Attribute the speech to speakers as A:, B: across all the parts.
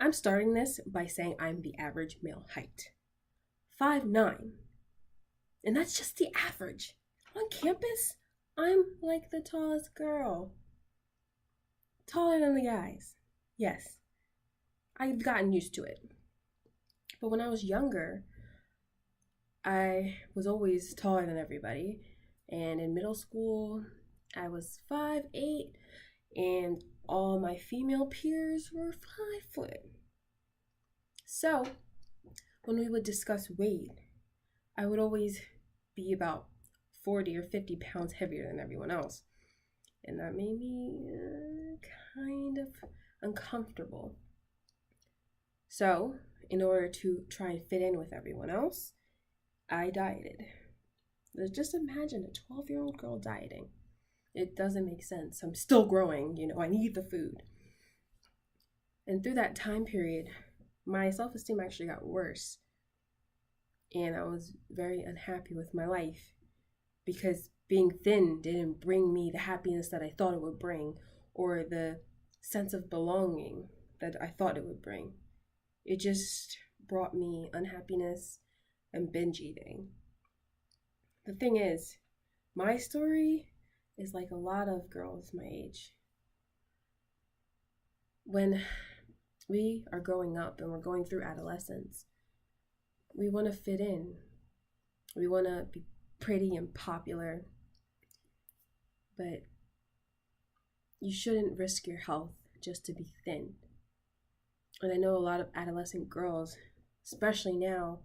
A: I'm starting this by saying I'm the average male height, 5'9", and that's just the average. On campus, I'm like the tallest girl, taller than the guys. Yes, I've gotten used to it. But when I was younger, I was always taller than everybody. And in middle school, I was 5'8", and all my female peers were 5'. So when we would discuss weight, I would always be about 40 or 50 pounds heavier than everyone else. And that made me kind of uncomfortable. So, in order to try and fit in with everyone else, I dieted. Just imagine a 12-year-old girl dieting. It doesn't make sense. I'm still growing, I need the food. And through that time period, my self-esteem actually got worse. And I was very unhappy with my life because being thin didn't bring me the happiness that I thought it would bring, or the sense of belonging that I thought it would bring. It just brought me unhappiness and binge eating. The thing is, my story is like a lot of girls my age. When we are growing up and we're going through adolescence, we want to fit in. We want to be pretty and popular. But you shouldn't risk your health just to be thin. And I know a lot of adolescent girls, especially now,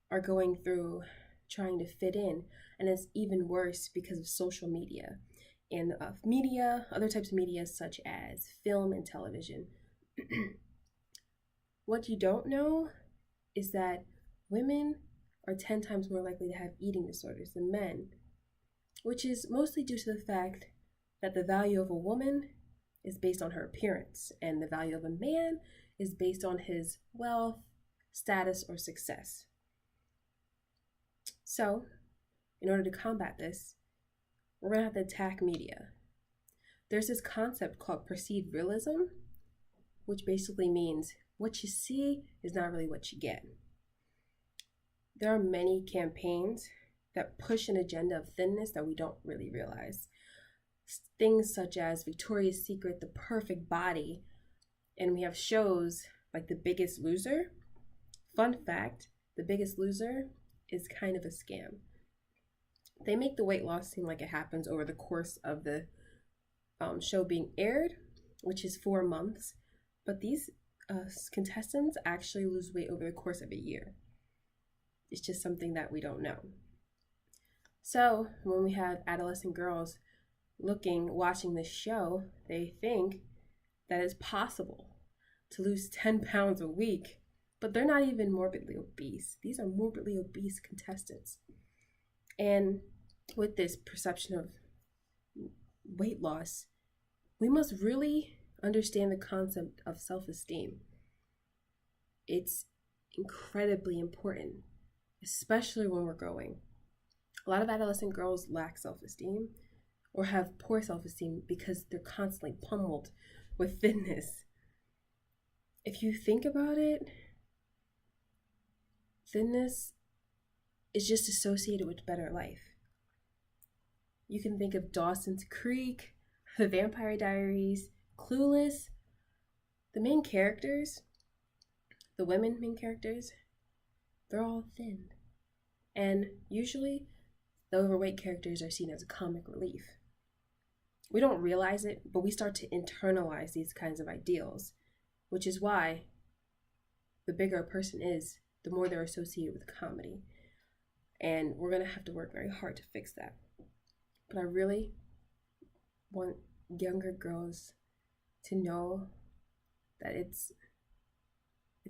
A: are going through trying to fit in. And it's even worse because of social media and of media, other types of media such as film and television. What you don't know is that women are 10 times more likely to have eating disorders than men, which is mostly due to the fact that the value of a woman is based on her appearance, and the value of a man is based on his wealth, status, or success. So, in order to combat this, we're going to have to attack media. There's this concept called perceived realism, which basically means what you see is not really what you get. There are many campaigns that push an agenda of thinness that we don't really realize. Things such as Victoria's Secret, The Perfect Body, and we have shows like The Biggest Loser. Fun fact, The Biggest Loser is kind of a scam. They make the weight loss seem like it happens over the course of the show being aired, which is 4 months, but these contestants actually lose weight over the course of a year. It's just something that we don't know. So when we have adolescent girls watching this show, they think that it's possible to lose 10 pounds a week, but they're not even morbidly obese. These are morbidly obese contestants. And with this perception of weight loss, we must really understand the concept of self-esteem. It's incredibly important, especially when we're growing. A lot of adolescent girls lack self-esteem or have poor self-esteem because they're constantly pummeled with thinness. If you think about it, thinness is just associated with better life. You can think of Dawson's Creek, The Vampire Diaries, Clueless. The main characters, the women main characters, they're all thin. And usually, the overweight characters are seen as a comic relief. We don't realize it, but we start to internalize these kinds of ideals, which is why the bigger a person is, the more they're associated with comedy. And we're going to have to work very hard to fix that. But I really want younger girls to know that it's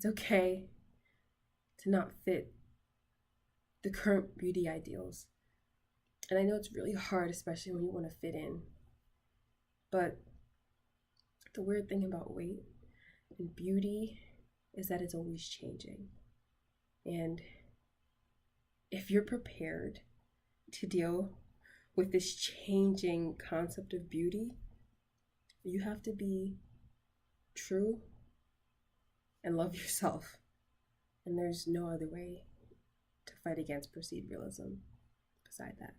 A: okay to not fit the current beauty ideals. And I know it's really hard, especially when you want to fit in. But the weird thing about weight and beauty is that it's always changing. And if you're prepared to deal with this changing concept of beauty, you have to be true and love yourself. And there's no other way to fight against perceived realism beside that.